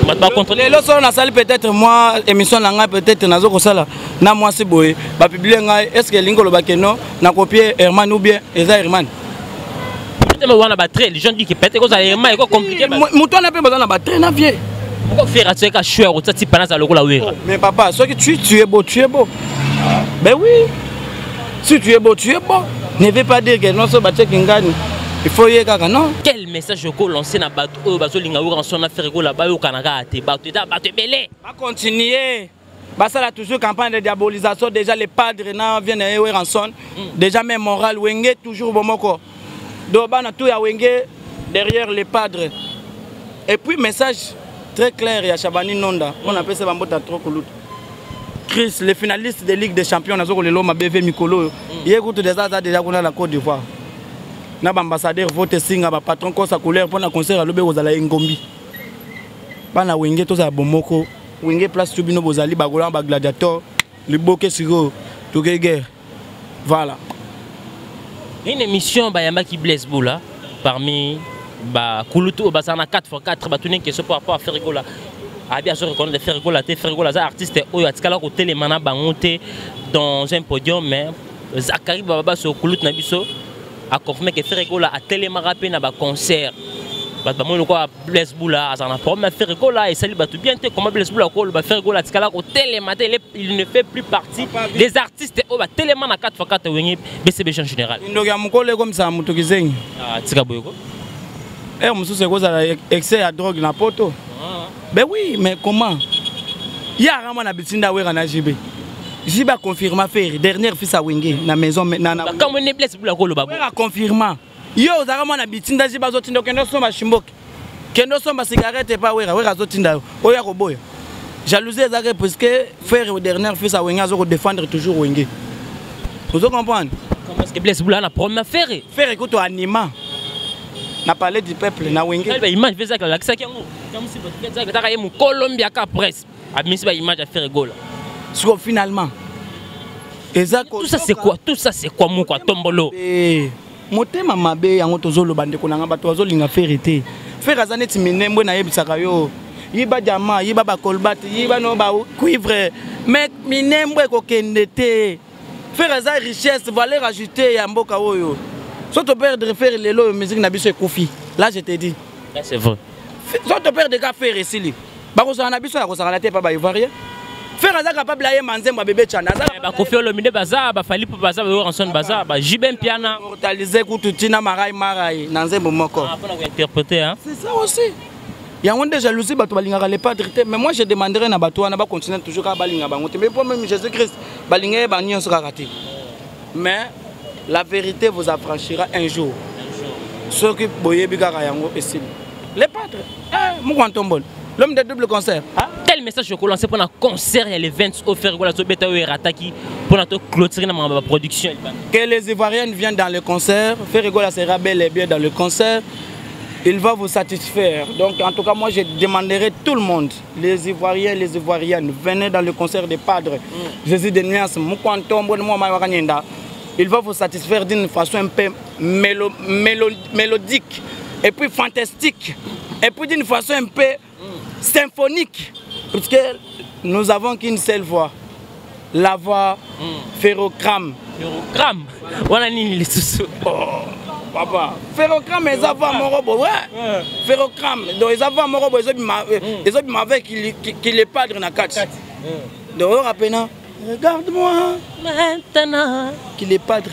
va pas contrôler le son na salle peut-être moi émission na nga peut-être nazo ko sala na moi c'est boy ba publier nga est-ce que lingolo bakeno na copier Herman ou bien eza Herman mais wana batterie les gens disent que peut-être que Herman est compliqué muto na pe besoin na batterie na vie pourquoi faire attirer ka chouer au type na za lokola wera mais papa ce que tu es beau ben oui si tu es beau ne veut pas dire que non so batche kingani il faut y kaka non. Quel message que lancer na bato bazo linga wo ranson na Ferregola ba yo kanaka ate bato belé va continuer ça là toujours campagne de diabolisation déjà les padres na viennent e ranson déjà même moral wenge toujours bomoko do bana tout ya wenge derrière les padres et puis message très clair ya Chabani Nonda on appelle ça bambota trop kolut Chris, les finalistes de Ligue des Champions, nous avons le BV Mikolo. Il y a déjà la Côte d'Ivoire. Nous avons ambassadeur voté signe à patron sa couleur pour un concert à l'Obé aux Ngombi. Bana Wenge tous à Bomoko, Wenge place Tubino Bozali, Bagolan, Gladiator, le Bokeh Sigo, tout guerre. Voilà. Une émission Bayama qui blesse Boula parmi Kouloutou, Basana 4x4, Batouné qui se pour rapport à Ferregola. A bien sûr reconnaître de Ferregola, Ferregola, artiste oyo atikala ko télémana bangote dans un podium mais Zakari Baba sur Koulout na biso a confirmé que Ferregola a télémana pe na ba concert. Ba mo ko Blaise Boula azana problème Ferregola et sali batu bien te comment Blaise Boula ko ba Ferregola atikala ko télémana il ne fait plus partie des artistes oyo ba télémana 4x4 wengi BCB en général. Ndoga mukole comme ça mutukizengi. Ah tika boyoko. Mususu ko za excès à drogue na poto. Ben oui, mais comment? Il y a un na bitinda wera na JB. JB a confirmé faire dernière fils à Wenge na maison na. Quand on est blessé pour la colo babo. Wera confirmé. Yo zarama na bitinda JB zotinda kendo soma shimboki. Kendo soma cigarette pas wera zotinda. Oya ko boya. Jalousie ezake parce que faire dernière fils à Wenge azo défendre toujours Wenge. Vous comprenez? Comment est-ce que blesse boula na problème faire? Faire écoute anima. Na parler du peuple na Wenge. Quelle image faisait que la yango comme si votre faisait que ta mu Colombia ka presse. A mis ba image à faire gola. Sur finalement. Tout ça c'est quoi? Tout ça c'est quoi mon quoi tombolo? Motema mabe yango tozolo bande ko nanga bato azolinga faire été. Faire azaneti minembo na yebisaka yo. Yiba jama, yiba ba kolbat, yiba no ba cuivre. Mais minembo ko kendete. Faire aza richesse, valeur ajoutée ya mboka oyo. Soit tu perdre faire les lots musique na biso ekofi. Là je te dis. Là c'est vrai. Soit tu perdre ka faire ici. Ba ko na biso ya ko sala te pa ba ivoirien. Faire aza capable ya manzemba bébé chana. Ba kofi olomide baza ba fali baza ba ranson baza ba jibem piana. Mortaliser kututina marai na nzembo moko. Ah pour interpréter hein. C'est ça aussi. Il y a une jalousie bato balingaka les padres mais moi je demanderai na bato na ba continuer toujours ka balinga bango mais pour même Jésus-Christ balinga ba nyonso ka raté. Mais la vérité vous affranchira un jour. Ceux qui boyebi kaka yango ici. Les padres, Moukantombol, l'homme de double concert. Quel message je peux lancer pour un concert et les 20 au Ferregola Zobeta ou Erataki pour notre clôturer la production. Que les Ivoiriens viennent dans le concert, Ferregola sera bel et bien dans le concert. Il va vous satisfaire. Donc en tout cas, moi je demanderai tout le monde, les Ivoiriens, les Ivoiriennes, venez dans le concert des Padres. Jésus de Nias, il va vous satisfaire d'une façon un peu mélodique et puis fantastique et puis d'une façon un peu symphonique. Parce que nous avons qu'une seule voix, la voix Ferrocram. Ferrocram? On a ni les sous. Papa, Ferrocram, ils avaient mon robot, ouais. Ferrocram, donc ils avaient mon robot, ils ont avec qu'il est padre dans la catch. Donc, regarde-moi maintenant qu'il est padre.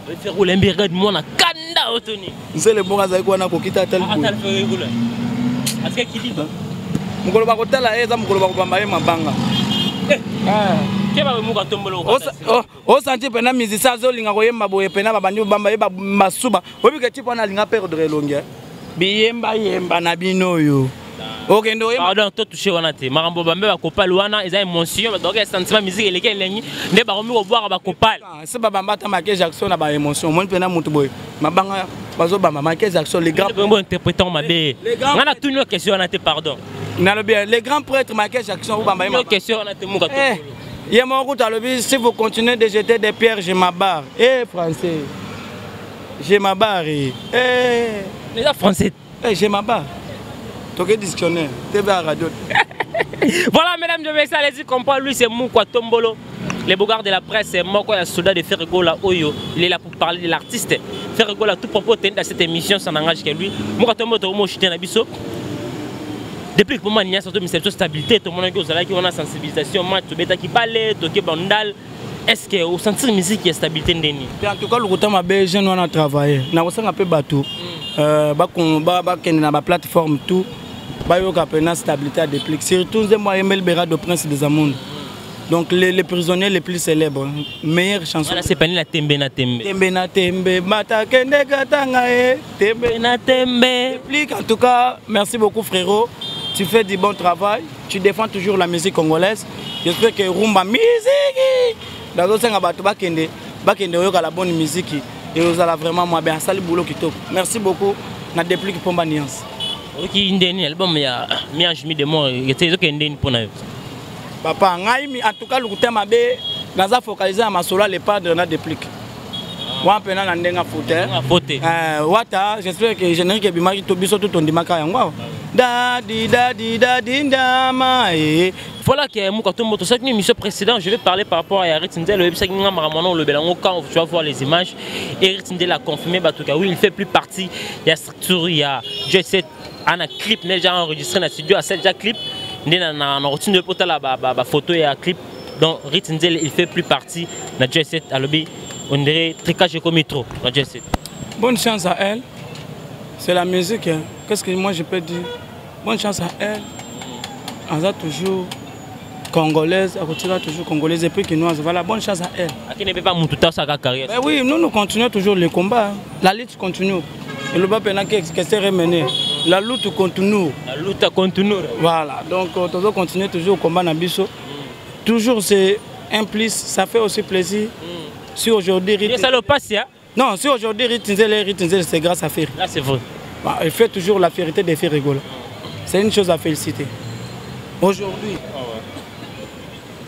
Regarde-moi na kanda otoni. C'est le bon azai quoi na kokita tel. Atal Ferregola. Est-ce qu'il dit? Mukolo bakotala eza mukolo bakobamba ye mabanga. O senti pena musicien azolinga koyemba boye pena babandi bamba ye masuba obike tipo na linga perdre elongi biyemba na bino oyo okende oyemba pardon to toucher wana te makambo bambe bakopala wana eza émotion donc sentiment musique eleki elengi nde bakomi kobwaka bakopala se babamba ta Michael Jackson na ba émotion moni pena mutu boye mabanga bazobamba Michael Jackson les grands bon interprétant mabe ngana tout une question wana te pardon. Les grands prêtres Michael Jackson, si vous continuez de jeter des pierres, je m'abarre. Eh, français. Je m'abarre. Eh. Les français. Eh, je m'abarre. Toké dictionnaire. TV à radio. Voilà, mesdames et messieurs, allez-y, comprendre, lui, c'est Moukwa Tombolo. Les beaux gars de la presse, c'est Moko, le soldat de Ferregola Oyo. Il est là pour parler de l'artiste. Ferregola, tout propos dans cette émission, ça n'engage que lui. Moukwa Tombolo, moi, je suis un abisso. Depuis que moi, il y a surtout une stabilité, tout le monde a une sensibilisation, qui parle, qui bandal. Est-ce que vous sentez la musique qui est stabilité? En tout cas, le temps que je a travaillé, je suis un peu bateau. Je suis la plateforme, tout. Je suis une stabilité à dépliquer. Surtout, moi, j'aime le Béra de Prince des Amondes. Donc, les prisonniers les plus célèbres. Meilleure chanson. Voilà, c'est pas la Tembe na Tembe. Tembe na Tembe. Mata kende katangae. Tembe na Tembe. En tout cas, merci beaucoup, frérot. Tu fais du bon travail, tu défends toujours la musique congolaise. J'espère que Rumba musique, dans le sens où la bonne musique, et vous allez vraiment moi bien salut boulot qui top. Merci beaucoup. Na déplique pour Baniance. Ok, indeni album ya mianjimi de moi, c'est ce que indeni pour nous. Papa, en tout cas le thème abe, dans a focalisé à ma sola les padres na déplique. Moi pena na ndenga fote. Wata, j'espère que générique que bimaki to biso tout on dimaka yango. Voilà que Moukatombo, cette émission précédente, je vais parler par rapport à Eric Tindel, le website quand tu vas voir les images. Eric Tindel a confirmé, oui, il fait plus partie. Il y a structure, il y a Jet Set, un clip, déjà enregistré dans le studio, à 7 clip. On a routine de la photo et un clip. Donc Eric Tindel, il fait plus partie de Jet Set à l'objet. On dirait tricage comme trop dans Jet Set. Bonne chance à elle. C'est la musique. Hein. Qu'est-ce que moi je peux dire? Bonne chance à elle. Elle est toujours congolaise, elle continue toujours congolaise et puis quinoise. Voilà, bonne chance à elle. À qui ne peut pas monter sa carrière? Ben oui, nous continuons toujours le combat. La lutte continue. Et le peuple n'a qu'à se remener. La lutte continue. La lutte continue. Voilà, donc on doit continuer toujours au combat Nabiso. Toujours c'est un plus, ça fait aussi plaisir. Si aujourd'hui. Ça le passe, hein? Non, si aujourd'hui Ritinzel, c'est grâce à Ferry. Là, c'est vrai. Bah, il fait toujours la fierté des Ferregola. C'est une chose à féliciter. Aujourd'hui,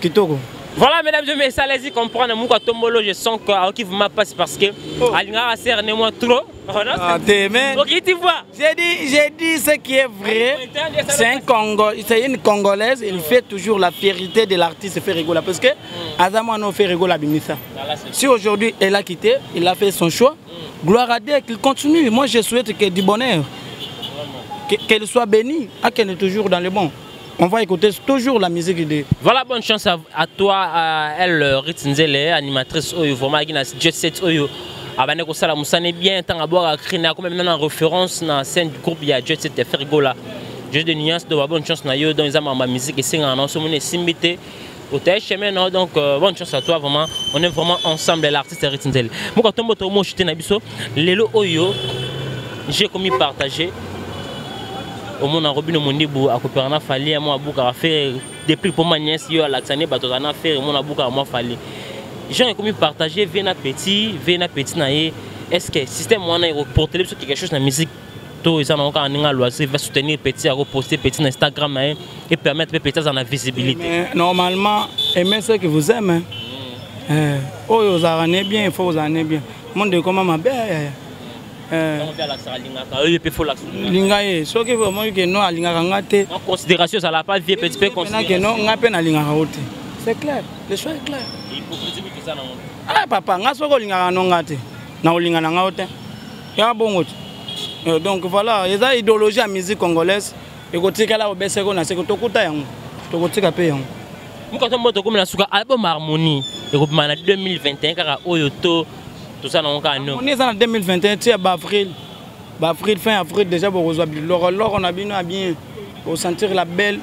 Kitoko. Voilà, mesdames et messieurs, allez-y comprendre. Mouka Tombolo, je sens qu'il vous m'a passé parce que Alinga a cerné moi trop. Ok, tu vois. J'ai dit ce qui est vrai. C'est une Congolaise, il fait toujours la fierté de l'artiste Ferregola. Parce que Azamano Ferregola Bimissa. Si aujourd'hui elle a quitté, il a fait son choix. Gloire à Dieu qu'il continue. Moi je souhaite que du bonheur. Qu'elle soit bénie, qu'elle est toujours dans le bon. On va écouter toujours la musique de... Voilà, bonne chance à toi, à elle, Ritinzele, animatrice Oyo, vraiment, qui a Jet Set Oyo. Abane ko sala musane bien tant à boire à créer comme même en référence dans scène du groupe il y a Jet Set et Ferregola. Juste des nuances de bonne chance na yo dans les ma musique et c'est en ce moment simbité au chemin donc bonne chance à toi vraiment on est vraiment ensemble l'artiste Ritinzele. Moi quand tombe to mo chité na biso lelo Oyo j'ai commis partager au monde en robine mondibu à coopérer fali moi abuka faire depuis pour ma nièce yo à l'accès bato na faire mon abuka moi fali gens comme partager Vena Petit naie. Est-ce que système on a reporté quelque chose dans la musique? Tout ils ont encore un loisir va soutenir Petit à reposter Petit sur Instagram et permettre Petit dans la visibilité. Mais normalement, aimez ce que vous aimez. Oh, vous avez bien, il faut vous en bien. Monde de comment ma belle. Lingaye, ce qui veut dire que non, à l'ingangate. En considération, ça l'a pas vie petit peu considéré. Non, on a peine à l'ingangate. C'est clair, le choix est clair. Ah papa, on a ce qu'on l'ingangate. Na l'ingangate. Il y a bon autre. Donc voilà, il y a une idéologie à la musique congolaise. Et quand tu es là au BC, on a ce que tu as coûté. Tu as coûté à payer. Quand on a comme un album Harmonie, et en 2021, car Oyoto. Tout ça, on est en 2021, tu es à avril, fin avril, déjà pour rejoindre. Alors, on a bien pour sentir la belle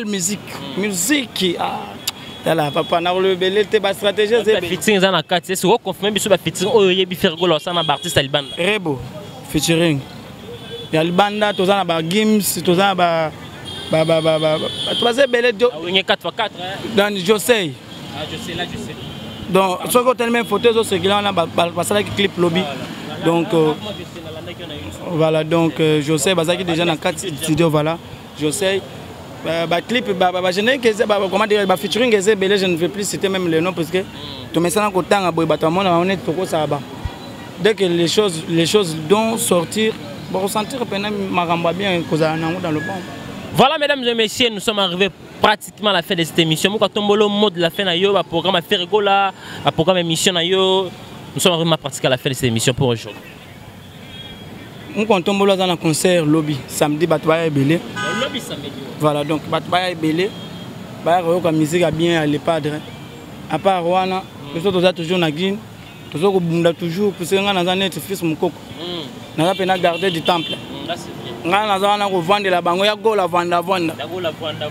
musique. Musique, là, papa, on a le bel stratégie. C'est featuring dans la carte, c'est ce qu'on confirme, mais c'est featuring. Oh, il y a des fergolos, ça, un artiste Alibanda. Rebo, featuring. Il y a Alibanda, tout ça, Gims, tout ça, tu vas dire bel. Il y a 4x4. Dans José. Ah, je sais, là, je sais. Donc, ce qu'on a tellement photos, c'est qu'il y a un clip lobby. Donc, voilà, donc je sais, qui déjà dans 4 studios, voilà. Je sais, clip, je n'ai que comment dire, featuring, je ne vais plus citer même les noms parce que tout le monde on est trop ça. Dès que les choses doivent sortir, pour ressentir bien dans le bon. Voilà, mesdames et messieurs, nous sommes arrivés pratiquement à la fin de cette émission. Nous avons le mot de la fin de programme Ferregola, le programme émission. Nous sommes arrivés pratiquement à la fin de cette émission pour aujourd'hui. Nous avons un concert lobby samedi, Batouaya et Belé. Lobby samedi. Voilà, donc Batouaya et Belé. La musique a bien à l'épadre. À part Rwanda, nous sommes toujours na Guine. Nous sommes toujours parce que nous avons un fils mon coco. Nous avons gardé du temple. Ngana zana kuvanda la bango ya gola vanda.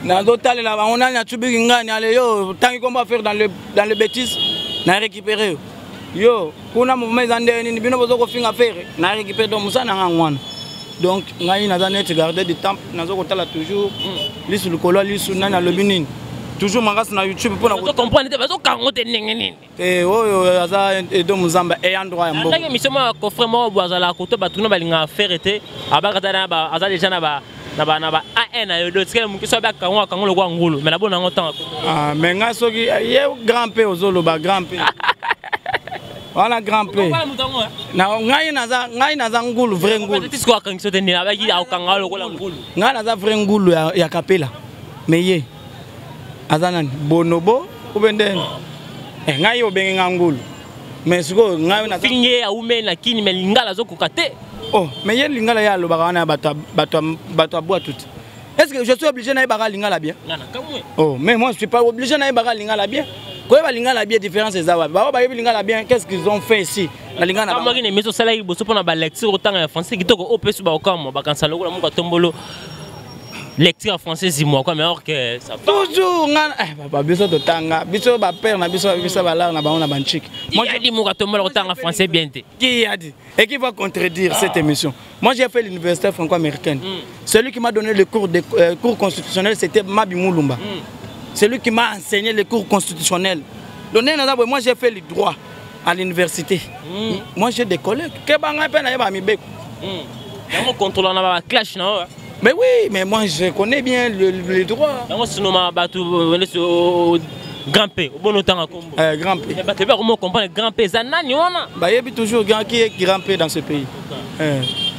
Na total la bango na tubiki ngani ale yo tangi komba faire dans le bêtise na récupérer yo kuna mouvement zandeni ni bino bozo ko finga faire na récupérer donc musana ngwana donc ngai na zana garder du temps na zo kotala toujours lisu lukolo lisu nana lobinini toujours mangas na YouTube pour na ko comprendre te bazo kangote nini oyo aza edo muzamba e endroit ya mbo ndenge mission ma ko vraiment boazala ko to batuna balinga faire te abaka na ba aza déjà na ba AN na yo dotsike mu kiso ba kango lokwa ngulu mais na bona ngotan mais nga soki ye grand P ozolo ba grand P voilà grand P na ngai naza ngulu vrai ngulu tisko akangiso te ni abaki akanga lokwa ngulu nga naza vrai ngulu ya kapela mais ye azanan bonobo ubendeni ngai obenge ngangulu mais siko ngai na finye ya umena kini mais lingala zokoka te oh mais ye lingala ya lo baka wana bato bois tout est-ce que je suis obligé na baka lingala bien oh mais moi je suis pas obligé na baka lingala bien quoi ba lingala bien différence za ba ba lingala bien qu'est-ce qu'ils ont fait ici na lingala ba moi mais so sala iboso pona ba lecture autant en français kitoko opesu ba okamo ba kansala ko muka tombolo lecture française moi quoi mais or que ça toujours papa biso to tanga biso ba père na biso ba la na ba on na banchik moi je dis moi to mo tanga français bien te qui a dit et qui va contredire cette émission. Moi j'ai fait l'université franco-américaine. Celui qui m'a donné le cours constitutionnel c'était Mabi Moulumba. Celui qui m'a enseigné les cours constitutionnels. Donc moi j'ai fait le droit à l'université. Moi j'ai des collègues que banga pe na ba mi beko. On contrôle na ba clash na. Mais oui, mais moi je connais bien le droit. Moi sinon ma batu grand P, au bon temps à combo. Grand P. Mais tu vas comment comprendre grand P zanani wana. Bah il y a toujours grand qui est grand P dans ce pays.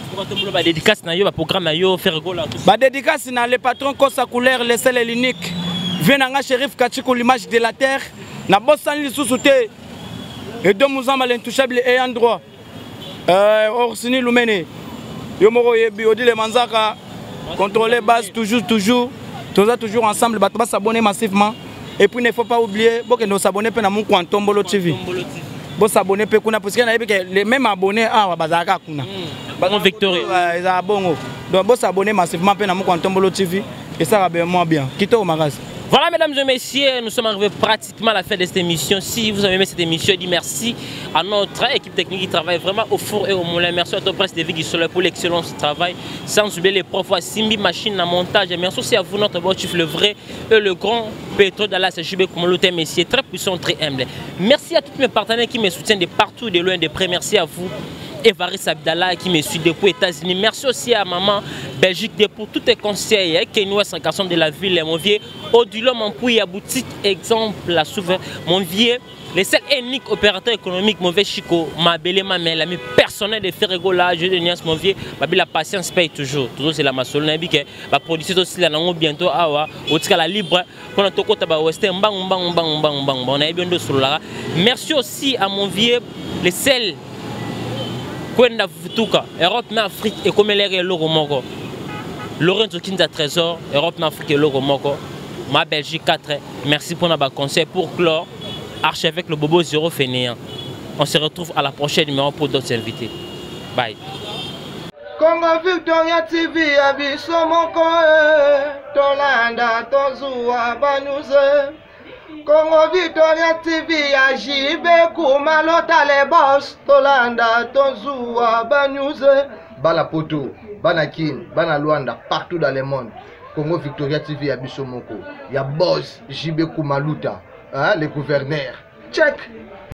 Pourquoi tu me dédicace na yo ba programme na yo faire gola. Bah dédicace na le patron Kosa couleur le seul et l'unique. Venanga Shérif Kachiko l'image de la terre. Na bossani li sous-souté. Et deux Mouzamba l'intouchable et en droit. Orsini Lumene. Yo moro yebi odile manzaka. Contrôler base toujours. Toujours ensemble, bah, s'abonner massivement. Et puis il ne faut pas oublier, bon que nous s'abonner à mon compte Tombolo TV. Bon s'abonner parce qu'il y a les mêmes abonnés à Bazaka Kuna. Bon Victory. Donc bon s'abonner massivement à mon compte Tombolo TV et ça va bien. Quitte au magasin. Voilà, mesdames et messieurs, nous sommes arrivés pratiquement à la fin de cette émission. Si vous avez aimé cette émission, je dis merci à notre équipe technique qui travaille vraiment au four et au moulin. Merci à notre presse de Vie du Soleil pour l'excellence du travail. Sans oublier les profs à Simbi Machine à montage. Et merci aussi à vous, notre bon chief, le vrai et le grand pétrole d'Allah, JB Koumalouté, messieurs, très puissant, très humble. Merci à tous mes partenaires qui me soutiennent de partout, de loin, de près. Merci à vous. Evaris Abdallah qui me suit depuis les États-Unis. Merci aussi à maman Belgique pour tous tes conseils. Kenoué, 5 de la ville, mon vieux. Odilo, mon pouille à boutique, exemple, la souveraine. Mon vieux, le seul unique opérateur économique, mon vieux Chico, ma belle maman, l'ami personnel de Ferrego, là, je Nias, mon vieux, la patience paye toujours. Toujours, c'est la maçonne. La production aussi, là, bientôt, au tika la libre. On a toko taba western, bang, bang, bang, bang, bang. On a bien de sur là. Merci aussi à mon vieux, le seul. Kwenda Futuka, Europe, mais Afrique, et comme elle est l'euro moko. Lorenzo Kinza Trésor, Europe, mais Afrique et l'euro moko. Ma Belgique 4, merci pour notre conseil. Pour clore, archevêque le Bobo 0 fainéant. On se retrouve à la prochaine numéro pour d'autres invités. Bye. Congo Victoria TV, abiso moko, Tolanda, Tozua, Banouze. Congo Victoria TV ya JB Koumalouté les boss Tolanda Tozua Banyuze Bala Poto, Banakin, Bana Luanda partout dans le monde. Congo Victoria TV ya Bisomoko. Ya boss JB Koumalouté, hein, le gouverneur. Check.